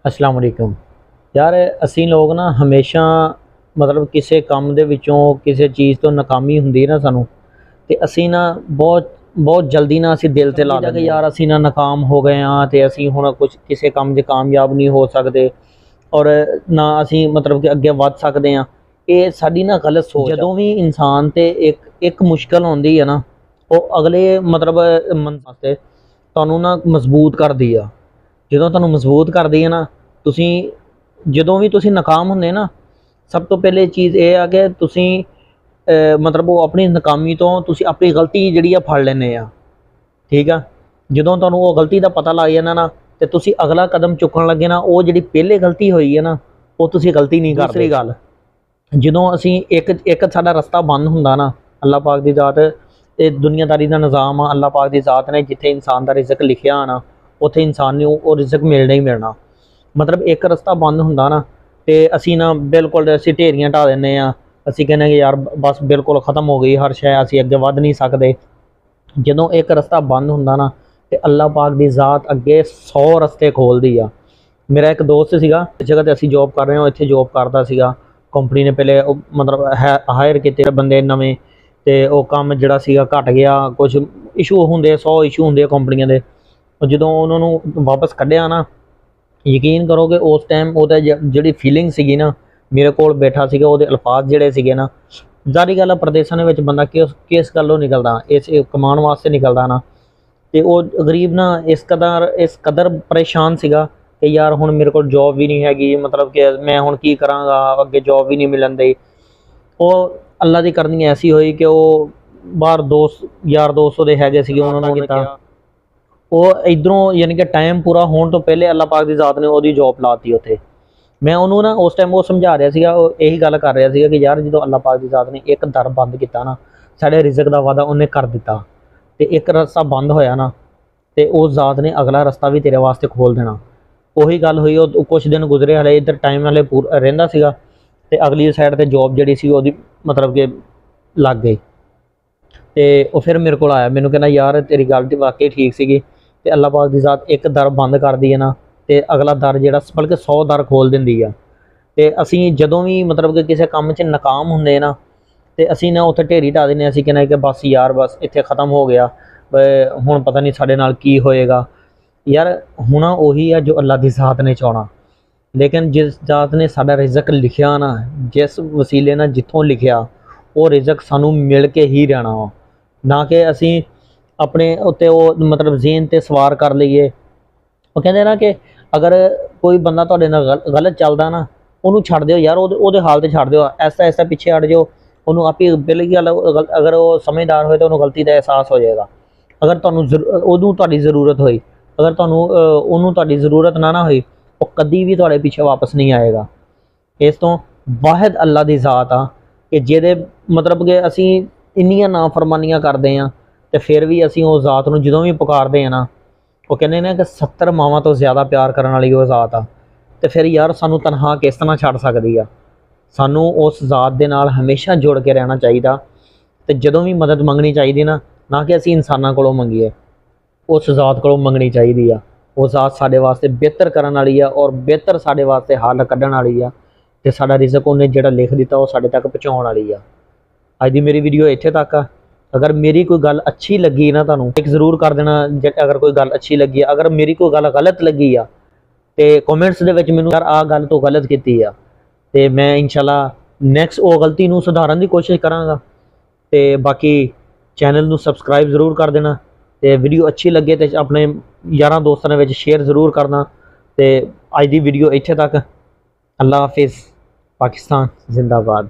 अस्सलाम वालेकुम। यार ਅਸੀਂ ਲੋਕ ਨਾ ਹਮੇਸ਼ਾ ਮਤਲਬ ਕਿਸੇ ਕੰਮ ਦੇ ਵਿੱਚੋਂ ਕਿਸੇ ਚੀਜ਼ ਤੋਂ ਨਾਕਾਮੀ ਹੁੰਦੀ ਹੈ ਨਾ ਸਾਨੂੰ, ਤੇ ਅਸੀਂ ਨਾ ਬਹੁਤ ਬਹੁਤ ਜਲਦੀ ਨਾ ਅਸੀਂ ਦਿਲ ਤੇ ਲਾ ਲੈਂਦੇ ਕਿ ਯਾਰ ਅਸੀਂ ਨਾ ਨਾਕਾਮ ਹੋ ਗਏ ਹਾਂ ਤੇ ਅਸੀਂ ਹੁਣ ਕੁਝ ਕਿਸੇ ਕੰਮ 'ਚ ਕਾਮਯਾਬ ਨਹੀਂ ਹੋ ਸਕਦੇ ਔਰ ਨਾ ਅਸੀਂ ਮਤਲਬ ਕਿ ਅੱਗੇ ਵੱਧ ਸਕਦੇ ਹਾਂ। ਇਹ ਸਾਡੀ ਨਾ ਗਲਤ ਸੋਚ। ਜਦੋਂ ਵੀ ਇਨਸਾਨ ਤੇ ਇੱਕ ਮੁਸ਼ਕਲ ਆਉਂਦੀ ਹੈ ਨਾ, ਉਹ ਅਗਲੇ ਮਤਲਬ ਮਨ ਵਾਸਤੇ ਤੁਹਾਨੂੰ ਨਾ ਮਜ਼ਬੂਤ ਕਰਦੀ ਆ। ਜਦੋਂ ਤੁਹਾਨੂੰ ਮਜ਼ਬੂਤ ਕਰਦੀ ਹੈ ਨਾ, ਤੁਸੀਂ ਜਦੋਂ ਵੀ ਤੁਸੀਂ ਨਾਕਾਮ ਹੁੰਦੇ ਨਾ, ਸਭ ਤੋਂ ਪਹਿਲੇ ਚੀਜ਼ ਇਹ ਆ ਕਿ ਤੁਸੀਂ ਮਤਲਬ ਉਹ ਆਪਣੀ ਨਾਕਾਮੀ ਤੋਂ ਤੁਸੀਂ ਆਪਣੀ ਗਲਤੀ ਜਿਹੜੀ ਆ ਫੜ ਲੈਂਦੇ ਆ। ਠੀਕ ਆ, ਜਦੋਂ ਤੁਹਾਨੂੰ ਉਹ ਗਲਤੀ ਦਾ ਪਤਾ ਲੱਗ ਜਾਂਦਾ ਨਾ, ਤੇ ਤੁਸੀਂ ਅਗਲਾ ਕਦਮ ਚੁੱਕਣ ਲੱਗੇ ਨਾ, ਉਹ ਜਿਹੜੀ ਪਹਿਲੇ ਗਲਤੀ ਹੋਈ ਹੈ ਨਾ, ਉਹ ਤੁਸੀਂ ਗਲਤੀ ਨਹੀਂ ਕਰਦੇ। ਦੂਸਰੀ ਗੱਲ, ਜਦੋਂ ਅਸੀਂ ਇੱਕ ਸਾਡਾ ਰਸਤਾ ਬੰਦ ਹੁੰਦਾ ਨਾ, ਅੱਲਾਹ ਪਾਕ ਦੀ ਜ਼ਾਤ, ਇਹ ਦੁਨੀਆਦਾਰੀ ਦਾ ਨਿਜ਼ਾਮ ਆ, ਅੱਲਾਹ ਪਾਕ ਦੀ ਜ਼ਾਤ ਨੇ ਜਿੱਥੇ ਇਨਸਾਨ ਦਾ ਰਿਜ਼ਕ ਲਿਖਿਆ ਆਣਾ, ਉੱਥੇ ਇਨਸਾਨ ਨੂੰ ਉਹ ਰਿਜ਼ਕ ਮਿਲਣਾ ਹੀ ਮਿਲਣਾ। ਮਤਲਬ ਇੱਕ ਰਸਤਾ ਬੰਦ ਹੁੰਦਾ ਨਾ, ਤੇ ਅਸੀਂ ਨਾ ਬਿਲਕੁਲ ਅਸੀਂ ਢੇਰੀਆਂ ਢਾ ਦਿੰਦੇ ਆ। ਅਸੀਂ ਕਹਿੰਦੇ ਕਿ ਯਾਰ ਬਸ ਬਿਲਕੁਲ ख़त्म हो गई हर शय, ਅਸੀਂ ਅੱਗੇ ਵੱਧ ਨਹੀਂ ਸਕਦੇ। ਜਦੋਂ ਇੱਕ ਰਸਤਾ ਬੰਦ ਹੁੰਦਾ ਨਾ, ਤੇ ਅੱਲਾਹ ਪਾਕ ਦੀ ਜ਼ਾਤ ਅੱਗੇ 100 ਰਸਤੇ ਖੋਲ੍ਹਦੀ ਆ। ਮੇਰਾ ਇੱਕ ਦੋਸਤ ਸੀਗਾ, ਜਗ੍ਹਾ 'ਤੇ ਅਸੀਂ ਜੋਬ ਕਰ ਰਹੇ ਹਾਂ, ਇੱਥੇ ਜੋਬ ਕਰਦਾ ਸੀਗਾ। ਕੰਪਨੀ ਨੇ ਪਹਿਲੇ ਮਤਲਬ ਹਾਇਰ ਕੀਤੇ ਬੰਦੇ ਨਵੇਂ, ਤੇ ਉਹ ਕੰਮ ਜਿਹੜਾ ਸੀਗਾ ਘਟ ਗਿਆ। ਕੁਝ ਇਸ਼ੂ ਹੁੰਦੇ, 100 ਇਸ਼ੂ ਹੁੰਦੇ ਆ ਕੰਪਨੀਆਂ ਦੇ। ਜਦੋਂ ਉਹਨਾਂ ਨੂੰ ਵਾਪਸ ਕੱਢਿਆ ਨਾ, ਯਕੀਨ ਕਰੋਗੇ ਉਸ ਟਾਈਮ ਉਹਦਾ ਜਿਹੜੀ ਫੀਲਿੰਗ ਸੀਗੀ ਨਾ, ਮੇਰੇ ਕੋਲ ਬੈਠਾ ਸੀਗਾ, ਉਹਦੇ ਅਲਫਾਜ਼ ਜਿਹੜੇ ਸੀਗੇ ਨਾ, ਜ਼ਾਹਰੀ ਗੱਲ ਆ ਪ੍ਰਦੇਸ਼ਾਂ ਦੇ ਵਿੱਚ ਬੰਦਾ ਕਿਸ ਗੱਲੋਂ ਨਿਕਲਦਾ, ਇਸ ਕਮਾਉਣ ਵਾਸਤੇ ਨਿਕਲਦਾ ਨਾ, ਤੇ ਉਹ ਗਰੀਬ ਨਾ ਇਸ ਕਦਰ ਪਰੇਸ਼ਾਨ ਸੀਗਾ ਕਿ ਯਾਰ ਹੁਣ ਮੇਰੇ ਕੋਲ ਜੋਬ ਵੀ ਨਹੀਂ ਹੈਗੀ, ਮਤਲਬ ਕਿ ਮੈਂ ਹੁਣ ਕੀ ਕਰਾਂਗਾ, ਅੱਗੇ ਜੋਬ ਵੀ ਨਹੀਂ ਮਿਲਣ ਦੀ। ਉਹ ਅੱਲਾ ਦੀ ਕਰਨੀ ਐਸੀ ਹੋਈ ਕਿ ਉਹ ਬਾਹਰ ਯਾਰ ਦੋਸਤ ਉਹਦੇ ਹੈਗੇ ਸੀਗੇ, ਉਹਨਾਂ ਨੂੰ ਕੀਤਾ। ਉਹ ਇੱਧਰੋਂ ਯਾਨੀ ਕਿ ਟਾਈਮ ਪੂਰਾ ਹੋਣ ਤੋਂ ਪਹਿਲੇ ਅੱਲਾਹ ਪਾਕ ਦੀ ਜ਼ਾਤ ਨੇ ਉਹਦੀ ਜੋਬ ਲਾਤੀ ਉੱਥੇ। ਮੈਂ ਉਹਨੂੰ ਨਾ ਉਸ ਟਾਈਮ ਉਹ ਸਮਝਾ ਰਿਹਾ ਸੀਗਾ, ਉਹ ਇਹੀ ਗੱਲ ਕਰ ਰਿਹਾ ਸੀਗਾ ਕਿ ਯਾਰ ਜਦੋਂ ਅੱਲਾਹ ਪਾਕ ਦੀ ਜ਼ਾਤ ਨੇ ਇੱਕ ਦਰ ਬੰਦ ਕੀਤਾ ਨਾ, ਸਾਡੇ ਰਿਜ਼ਕ ਦਾ ਵਾਅਦਾ ਉਹਨੇ ਕਰ ਦਿੱਤਾ, ਤੇ ਇੱਕ ਰਸਤਾ ਬੰਦ ਹੋਇਆ ਨਾ, ਤੇ ਉਸ ਜ਼ਾਤ ਨੇ ਅਗਲਾ ਰਸਤਾ ਵੀ ਤੇਰੇ ਵਾਸਤੇ ਖੋਲ੍ਹ ਦੇਣਾ। ਉਹੀ ਗੱਲ ਹੋਈ। ਉਹ ਕੁਛ ਦਿਨ ਗੁਜ਼ਰੇ, ਹਲੇ ਇੱਧਰ ਟਾਈਮ ਹਲੇ ਪੂਰਾ ਰਹਿੰਦਾ ਸੀਗਾ, ਤੇ ਅਗਲੀ ਸਾਈਡ 'ਤੇ ਜੋਬ ਜਿਹੜੀ ਸੀ ਉਹਦੀ ਮਤਲਬ ਕਿ ਲੱਗ ਗਈ। ਤੇ ਉਹ ਫਿਰ ਮੇਰੇ ਕੋਲ ਆਇਆ, ਮੈਨੂੰ ਕਹਿੰਦਾ ਯਾਰ ਤੇਰੀ ਗੱਲ ਤਾਂ ਵਾਕਈ ਠੀਕ ਸੀਗੀ, ਤੇ ਅੱਲਾਹ ਪਾਕ ਦੀ ਜ਼ਾਤ ਇੱਕ ਦਰ ਬੰਦ ਕਰਦੀ ਹੈ ਨਾ, ਤੇ ਅਗਲਾ ਦਰ ਜਿਹੜਾ ਬਲਕਿ 100 ਦਰ ਖੋਲ੍ਹ ਦਿੰਦੀ ਆ। ਤੇ ਅਸੀਂ ਜਦੋਂ ਵੀ ਮਤਲਬ ਕਿ ਕਿਸੇ ਕੰਮ 'ਚ ਨਾਕਾਮ ਹੁੰਦੇ ਨਾ, ਤੇ ਅਸੀਂ ਨਾ ਉੱਥੇ ਢੇਰੀ ਢਾ ਦਿੰਦੇ। ਅਸੀਂ ਕਹਿੰਦੇ ਕਿ ਬਸ ਯਾਰ ਬਸ ਇੱਥੇ ख़त्म ਹੋ ਗਿਆ, ਹੁਣ ਪਤਾ ਨਹੀਂ ਸਾਡੇ ਨਾਲ ਕੀ ਹੋਏਗਾ। ਯਾਰ ਹੋਣਾ ਉਹੀ ਆ ਜੋ ਅੱਲਾਹ ਦੀ ਜ਼ਾਤ ਨੇ ਚਾਹਣਾ, ਲੇਕਿਨ ਜਿਸ ਜ਼ਾਤ ਨੇ ਸਾਡਾ ਰਿਜ਼ਕ ਲਿਖਿਆ ਨਾ, ਜਿਸ ਵਸੀਲੇ ਨਾਲ ਜਿੱਥੋਂ ਲਿਖਿਆ, ਉਹ ਰਿਜ਼ਕ ਸਾਨੂੰ ਮਿਲ ਕੇ ਹੀ ਰਹਿਣਾ ਵਾ। ਨਾ ਕਿ ਅਸੀਂ ਆਪਣੇ ਉੱਤੇ ਉਹ ਮਤਲਬ ਜ਼ੇਨ 'ਤੇ ਸਵਾਰ ਕਰ ਲਈਏ। ਉਹ ਕਹਿੰਦੇ ਨਾ ਕਿ ਅਗਰ ਕੋਈ ਬੰਦਾ ਤੁਹਾਡੇ ਨਾਲ ਗਲਤ ਚੱਲਦਾ ਨਾ, ਉਹਨੂੰ ਛੱਡ ਦਿਓ ਯਾਰ, ਉਹਦੇ ਹਾਲ 'ਤੇ ਛੱਡ ਦਿਓ, ਐਸਾ ਪਿੱਛੇ ਹਟ ਜਾਓ। ਉਹਨੂੰ ਆਪੇ ਬਿਲਕੁਲ ਅਗਰ ਉਹ ਸਮਝਦਾਰ ਹੋਏ ਤਾਂ ਉਹਨੂੰ ਗਲਤੀ ਦਾ ਅਹਿਸਾਸ ਹੋ ਜਾਏਗਾ। ਅਗਰ ਤੁਹਾਨੂੰ ਉਹਨੂੰ ਤੁਹਾਡੀ ਜ਼ਰੂਰਤ ਹੋਈ, ਅਗਰ ਤੁਹਾਨੂੰ ਉਹਨੂੰ ਤੁਹਾਡੀ ਜ਼ਰੂਰਤ ਨਾ ਹੋਈ, ਉਹ ਕਦੀ ਵੀ ਤੁਹਾਡੇ ਪਿੱਛੇ ਵਾਪਸ ਨਹੀਂ ਆਏਗਾ। ਇਸ ਤੋਂ ਵਾਹਿਦ ਅੱਲਾ ਦੀ ਜ਼ਾਤ ਆ ਕਿ ਜਿਹਦੇ ਮਤਲਬ ਕਿ ਅਸੀਂ ਇੰਨੀਆਂ ਨਾਫਰਮਾਨੀਆਂ ਕਰਦੇ ਹਾਂ, ਤੇ ਫਿਰ ਵੀ ਅਸੀਂ ਉਸ ਜ਼ਾਤ ਨੂੰ ਜਦੋਂ ਵੀ ਪੁਕਾਰਦੇ ਹਾਂ ਨਾ, ਉਹ ਕਹਿੰਦੇ ਨੇ ਕਿ 70 ਮਾਵਾਂ ਤੋਂ ਜ਼ਿਆਦਾ ਪਿਆਰ ਕਰਨ ਵਾਲੀ ਉਹ ਜ਼ਾਤ ਆ। ਤੇ ਫਿਰ ਯਾਰ ਸਾਨੂੰ ਤਨਹਾ ਕਿਸ ਤਰ੍ਹਾਂ ਛੱਡ ਸਕਦੀ ਆ। ਸਾਨੂੰ ਉਸ ਜ਼ਾਤ ਦੇ ਨਾਲ ਹਮੇਸ਼ਾ ਜੁੜ ਕੇ ਰਹਿਣਾ ਚਾਹੀਦਾ, ਤੇ ਜਦੋਂ ਵੀ ਮਦਦ ਮੰਗਣੀ ਚਾਹੀਦੀ ਨਾ ਕਿ ਅਸੀਂ ਇਨਸਾਨਾਂ ਕੋਲੋਂ ਮੰਗੀਏ, ਉਸ ਜ਼ਾਤ ਕੋਲੋਂ ਮੰਗਣੀ ਚਾਹੀਦੀ ਆ। ਉਹ ਜ਼ਾਤ ਸਾਡੇ ਵਾਸਤੇ ਬਿਹਤਰ ਕਰਨ ਵਾਲੀ ਆ, ਔਰ ਬਿਹਤਰ ਸਾਡੇ ਵਾਸਤੇ ਹੱਲ ਕੱਢਣ ਵਾਲੀ ਆ, ਤੇ ਸਾਡਾ ਰਿਜ਼ਕ ਉਹਨੇ ਜਿਹੜਾ ਲਿਖ ਦਿੱਤਾ ਉਹ ਸਾਡੇ ਤੱਕ ਪਹੁੰਚਾਉਣ ਵਾਲੀ ਆ। ਅੱਜ ਦੀ ਮੇਰੀ ਵੀਡੀਓ ਇੱਥੇ ਤੱਕ ਆ। ਅਗਰ ਮੇਰੀ ਕੋਈ ਗੱਲ ਅੱਛੀ ਲੱਗੀ ਨਾ, ਤੁਹਾਨੂੰ ਇੱਕ ਜ਼ਰੂਰ ਕਰ ਦੇਣਾ ਅਗਰ ਕੋਈ ਗੱਲ ਅੱਛੀ ਲੱਗੀ ਆ। ਅਗਰ ਮੇਰੀ ਕੋਈ ਗੱਲ ਗਲਤ ਲੱਗੀ ਆ, ਤੇ ਕਮੈਂਟਸ ਦੇ ਵਿੱਚ ਮੈਨੂੰ ਯਾਰ ਆਹ ਗੱਲ ਤੋਂ ਗਲਤ ਕੀਤੀ ਆ, ਤੇ ਮੈਂ ਇਨਸ਼ਾਅੱਲਾ ਨੈਕਸਟ ਉਹ ਗਲਤੀ ਨੂੰ ਸੁਧਾਰਨ ਦੀ ਕੋਸ਼ਿਸ਼ ਕਰਾਂਗਾ। ਤੇ ਬਾਕੀ ਚੈਨਲ ਨੂੰ ਸਬਸਕ੍ਰਾਈਬ ਜ਼ਰੂਰ ਕਰ ਦੇਣਾ, ਤੇ ਵੀਡੀਓ ਅੱਛੀ ਲੱਗੇ ਤੇ ਆਪਣੇ ਯਾਰਾਂ ਦੋਸਤਾਂ ਦੇ ਵਿੱਚ ਸ਼ੇਅਰ ਜ਼ਰੂਰ ਕਰਨਾ। ਤੇ ਅੱਜ ਦੀ ਵੀਡੀਓ ਇੱਥੇ ਤੱਕ। ਅੱਲਾ ਹਾਫਿਜ਼। ਪਾਕਿਸਤਾਨ ਜ਼ਿੰਦਾਬਾਦ।